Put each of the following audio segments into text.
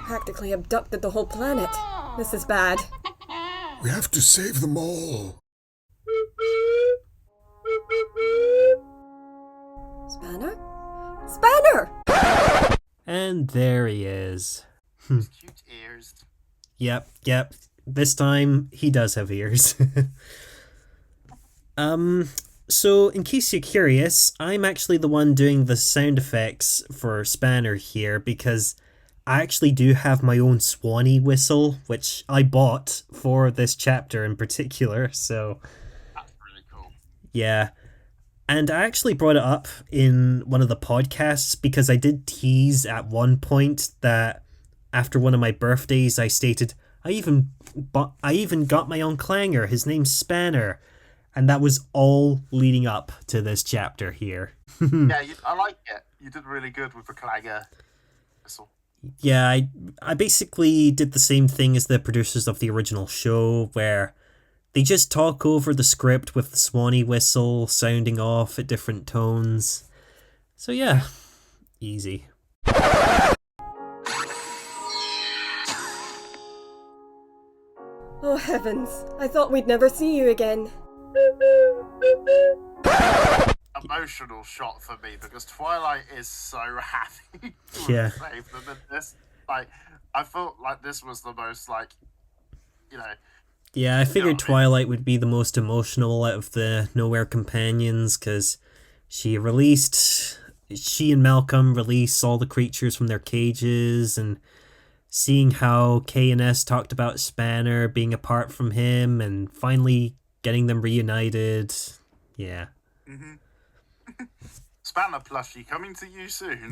practically abducted the whole planet. This is bad. We have to save them all. Spanner? Spanner! And there he is. His cute ears. Yep. This time, he does have ears. So in case you're curious, I'm actually the one doing the sound effects for Spanner here because I actually do have my own Swanee whistle, which I bought for this chapter in particular, so... That's really cool. Yeah. And I actually brought it up in one of the podcasts because I did tease at one point that after one of my birthdays I stated, I even got my own clanger, his name's Spanner. And that was all leading up to this chapter here. Yeah, I like it. You did really good with the clanger whistle. Yeah, I basically did the same thing as the producers of the original show, where they just talk over the script with the Swanee whistle sounding off at different tones. So yeah, easy. Oh heavens, I thought we'd never see you again. Emotional shot for me because Twilight is so happy to Yeah. save them in this. Like, I felt like this was the most, like, you know... Yeah, I figured what I mean? Twilight would be the most emotional out of the Nowhere Companions, because she and Malcolm release all the creatures from their cages, and seeing how K&S talked about Spanner being apart from him, and finally getting them reunited. Yeah. Mm-hmm. Spanner plushie coming to you soon.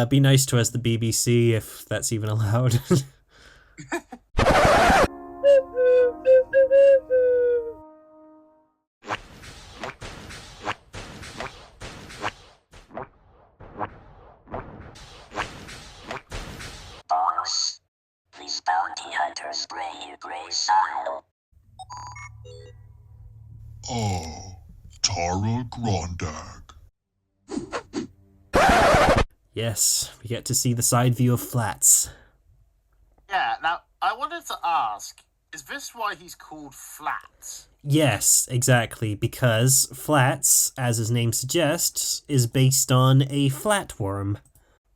Be nice to us, the BBC, if that's even allowed. Boss, these bounty hunters spray you gray style. Oh, Tara Grondag. Yes, we get to see the side view of Flats. Yeah, now, I wanted to ask, is this why he's called Flat? Yes, exactly, because Flats, as his name suggests, is based on a flatworm.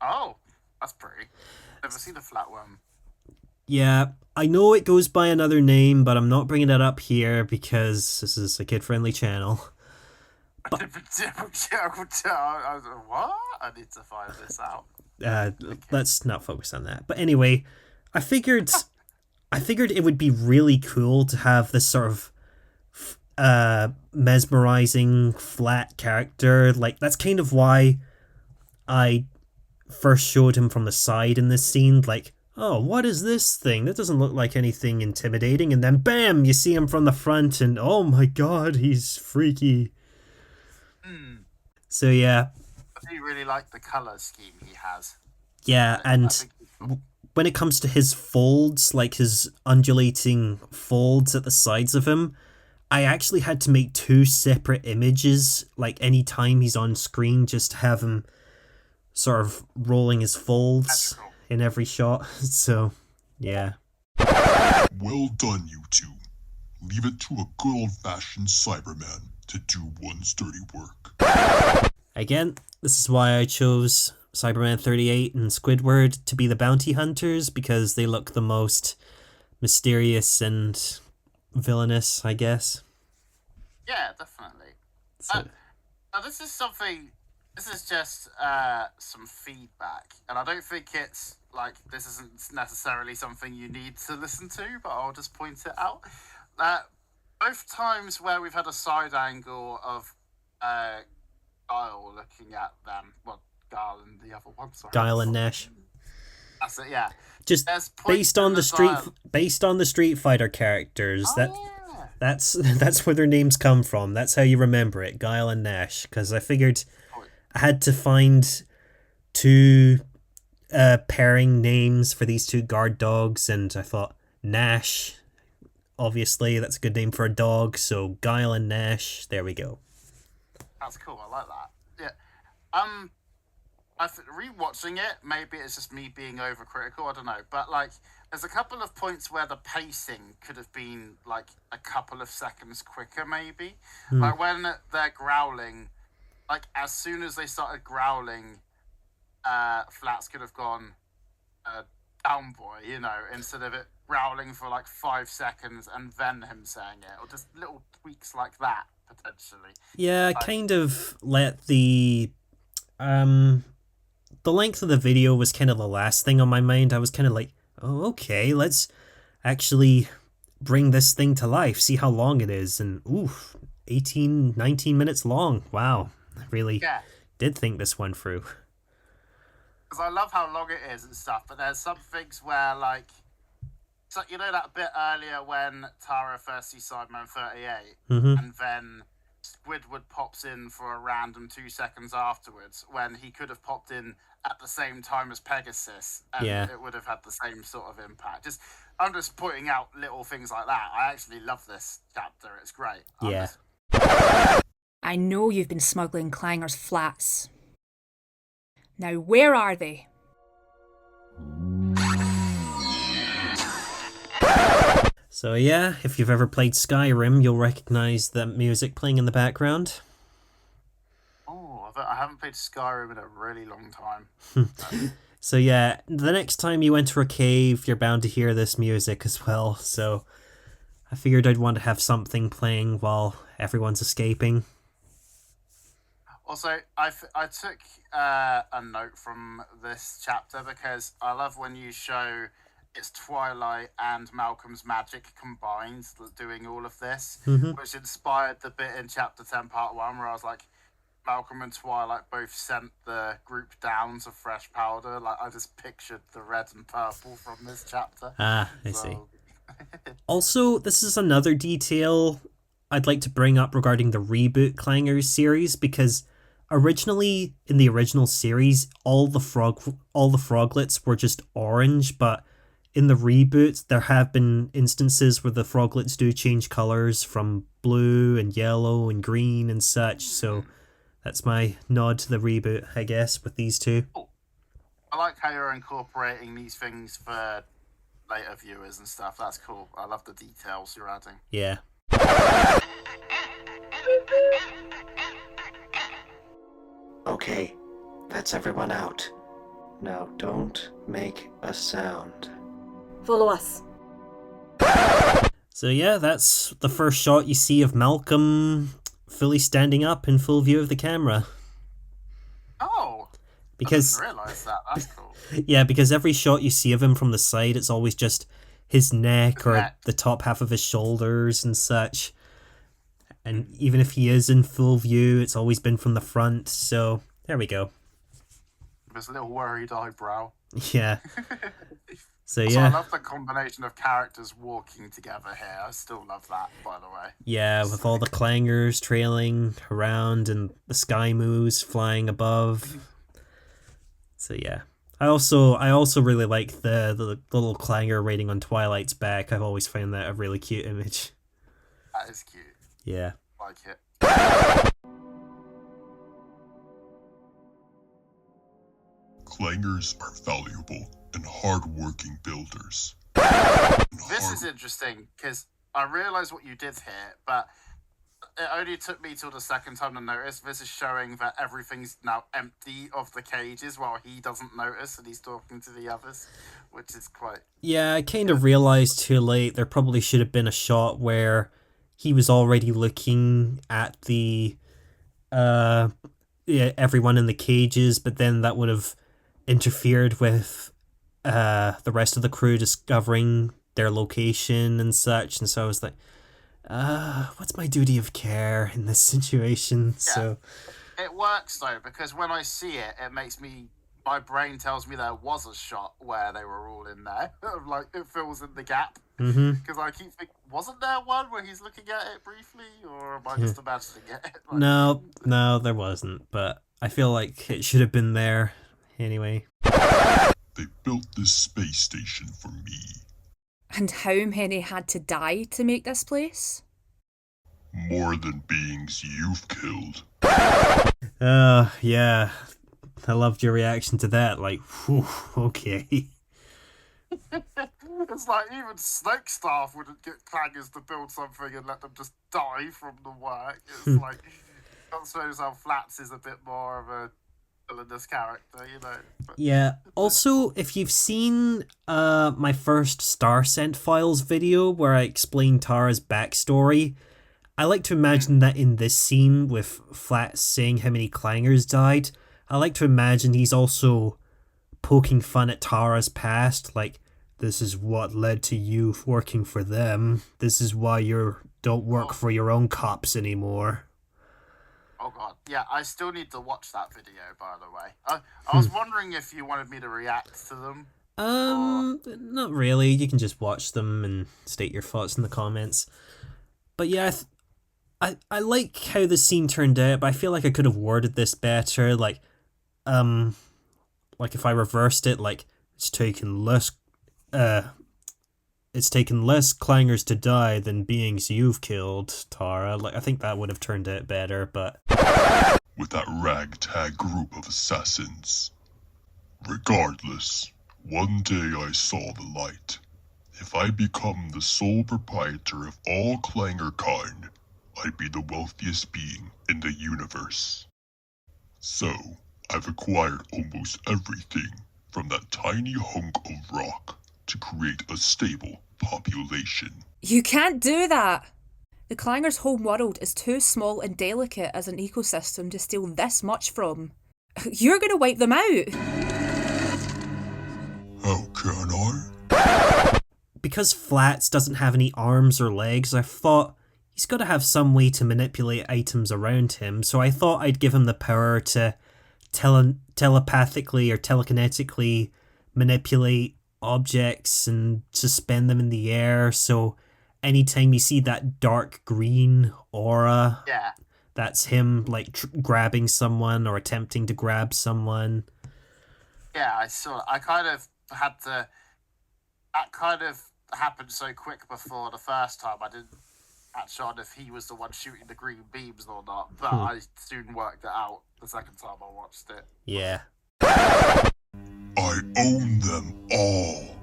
Oh, that's pretty. Never seen a flatworm. Yeah, I know it goes by another name, but I'm not bringing it up here because this is a kid-friendly channel. What? I need to find this out. Let's not focus on that. But anyway, I figured it would be really cool to have this sort of mesmerizing flat character. Like, that's kind of why I first showed him from the side in this scene. Like, oh, what is this thing? That doesn't look like anything intimidating. And then bam, you see him from the front and oh my god, he's freaky. So yeah. I do really like the colour scheme he has. Yeah, I and think it's cool. when it comes to his folds, like his undulating folds at the sides of him, I actually had to make two separate images, like any time he's on screen, just to have him sort of rolling his folds That's cool. in every shot. So, yeah. Well done, you two. Leave it to a good old-fashioned Cyberman to do one's dirty work. Again, this is why I chose Cyberman 38 and Squidward to be the bounty hunters, because they look the most mysterious and villainous, I guess. Yeah, definitely. So, Now this is just some feedback, and I don't think it's like this isn't necessarily something you need to listen to, but I'll just point it out. Both times where we've had a side angle of Guile looking at them, well, Guile and the other one, sorry. Guile and Nash. That's it, yeah. Just There's points based on in the dialogue. based on the Street Fighter characters. Oh, yeah. That's where their names come from. That's how you remember it, Guile and Nash. Because I figured I had to find two pairing names for these two guard dogs, and I thought Nash. Obviously, that's a good name for a dog. So Guile and Nash. There we go. That's cool. I like that. Yeah. rewatching it, maybe it's just me being overcritical, I don't know. But, like, there's a couple of points where the pacing could have been, like, a couple of seconds quicker, maybe. Like, when they're growling, like, as soon as they started growling, Flats could have gone, down boy, you know, instead of it growling for, like, 5 seconds and then him saying it. Or just little tweaks like that, potentially. Yeah, I kind of let the length of the video was kind of the last thing on my mind. I was kind of like, oh, okay, let's actually bring this thing to life, see how long it is. And, 19 minutes long. Wow, I really did think this one through. Because I love how long it is and stuff, but there's some things where, like, so you know that bit earlier when Tara first sees Sideman 38, and then Squidward pops in for a random 2 seconds afterwards, when he could have popped in at the same time as Pegasus, and it would have had the same sort of impact. I'm just pointing out little things like that. I actually love this chapter. It's great. I know you've been smuggling Clanger's flats. Now, where are they? So yeah, if you've ever played Skyrim, you'll recognize the music playing in the background. Oh, I haven't played Skyrim in a really long time. So yeah, the next time you enter a cave, you're bound to hear this music as well, so I figured I'd want to have something playing while everyone's escaping. Also, I took a note from this chapter because I love when you show it's Twilight and Malcolm's magic combined doing all of this, which inspired the bit in Chapter 10, Part 1, where I was like, Malcolm and Twilight both sent the group down to fresh powder. Like, I just pictured the red and purple from this chapter. I see. Also, this is another detail I'd like to bring up regarding the reboot Clangers series, because originally, in the original series, all the froglets were just orange, but in the reboot, there have been instances where the froglets do change colours from blue and yellow and green and such, so that's my nod to the reboot, I guess, with these two. Cool. I like how you're incorporating these things for later viewers and stuff. That's cool. I love the details you're adding. Yeah. Okay, that's everyone out. Now don't make a sound. Follow us. So yeah, that's the first shot you see of Malcolm fully standing up in full view of the camera. Oh! Because I didn't realise that. That's cool. Yeah, because every shot you see of him from the side, it's always just his neck or the top half of his shoulders and such. And even if he is in full view, it's always been from the front, so there we go. There's a little worried eyebrow. Yeah. So also, yeah. I love the combination of characters walking together here. I still love that, by the way. Yeah, with all the clangers trailing around and the sky moose flying above. So yeah. I also really like the little clanger raiding on Twilight's back. I've always found that a really cute image. That is cute. Yeah. I like it. Clangers are valuable and hard-working builders. This is interesting, because I realise what you did here, but it only took me till the second time to notice. This is showing that everything's now empty of the cages while he doesn't notice and he's talking to the others, which is quite... Yeah, I kind of realised too late there probably should have been a shot where he was already looking at the everyone in the cages, but then that would have interfered with the rest of the crew discovering their location and such, and so I was like, what's my duty of care in this situation? Yeah. So it works though, because when I see it, my brain tells me there was a shot where they were all in there. Like, it fills in the gap. Because I keep thinking, wasn't there one where he's looking at it briefly, or am I just imagining it? Like, no, there wasn't, but I feel like it should have been there anyway. They built this space station for me. And how many had to die to make this place? More than beings you've killed. Yeah. I loved your reaction to that. Like, whew, okay. It's like even Snake staff wouldn't get clangers to build something and let them just die from the work. It's like, I suppose how Flats is a bit more of a villainous character, you know. But Yeah. Also, if you've seen my first Star Scent Files video where I explained Tara's backstory, I like to imagine that in this scene with Flats saying how many clangers died, I like to imagine he's also poking fun at Tara's past, like, this is what led to you working for them. This is why you don't work for your own cops anymore. oh god, yeah, I still need to watch that video, by the way. I was wondering if you wanted me to react to them. Not really. You can just watch them and state your thoughts in the comments. But yeah, I like how the scene turned out, but I feel like I could have worded this better. Like if I reversed it, like it's taken less clangers to die than beings you've killed, Tara. Like I think that would have turned out better, but with that ragtag group of assassins. Regardless, one day I saw the light. If I become the sole proprietor of all clanger kind, I'd be the wealthiest being in the universe. So, I've acquired almost everything from that tiny hunk of rock to create a stable population. You can't do that! The Clanger's home world is too small and delicate as an ecosystem to steal this much from. You're gonna wipe them out! How can I? because Flats doesn't have any arms or legs, I thought he's got to have some way to manipulate items around him, so I thought I'd give him the power to telepathically or telekinetically manipulate objects and suspend them in the air, so anytime you see that dark green aura, Yeah. that's him like grabbing someone or attempting to grab someone. Yeah, I saw it. I kind of had to... That kind of happened so quick before the first time, I didn't catch on if he was the one shooting the green beams or not, but I soon worked it out the second time I watched it. Yeah. I own them all.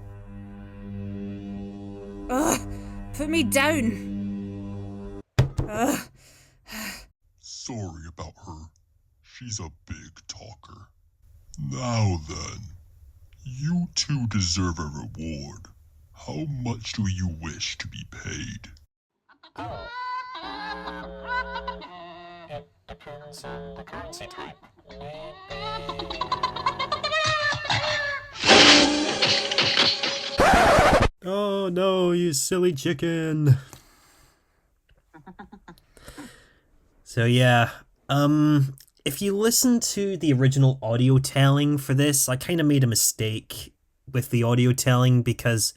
Ugh! Put me down! Ugh! Sorry about her. She's a big talker. Now then, you two deserve a reward. How much do you wish to be paid? It depends on the currency type. Oh no, you silly chicken. So yeah, if you listen to the original audio telling for this, I kind of made a mistake with the audio telling because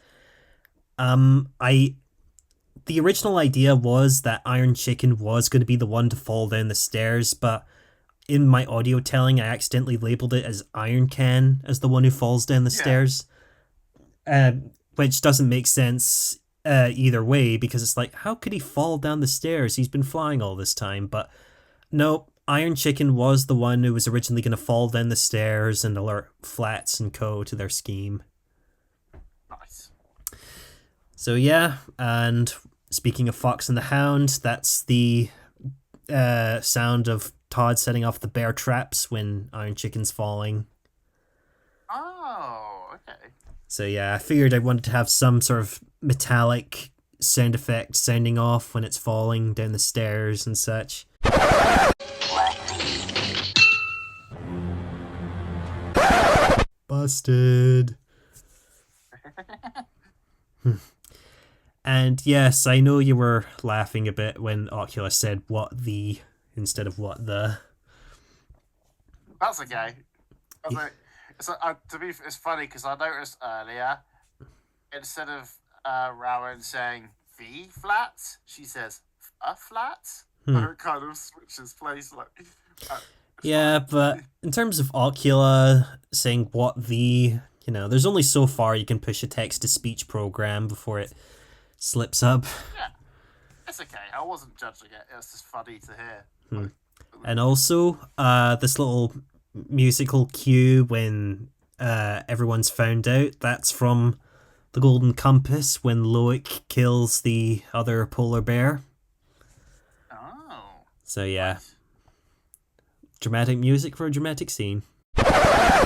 the original idea was that Iron Chicken was going to be the one to fall down the stairs, but in my audio telling, I accidentally labeled it as Iron Can as the one who falls down the stairs, which doesn't make sense either way, because it's like, how could he fall down the stairs? He's been flying all this time. But no, Iron Chicken was the one who was originally going to fall down the stairs and alert Flats and co to their scheme. Nice. So yeah, and speaking of Fox and the Hound, that's the sound of Todd setting off the bear traps when Iron Chicken's falling. Oh, okay. So yeah, I figured I wanted to have some sort of metallic sound effect sounding off when it's falling down the stairs and such. Busted. And yes, I know you were laughing a bit when Oculus said "what the" instead of "what the." That's okay. It's funny because I noticed earlier, instead of Rowan saying "V flats," she says "a flats." It kind of switches place. Like, Yeah, but in terms of Ocula saying "what the," there's only so far you can push a text-to-speech program before it slips up. Yeah, it's okay. I wasn't judging it. It's just funny to hear. And also, this little musical cue when everyone's found out. That's from the Golden Compass when Loic kills the other polar bear. Oh. So yeah, dramatic music for a dramatic scene.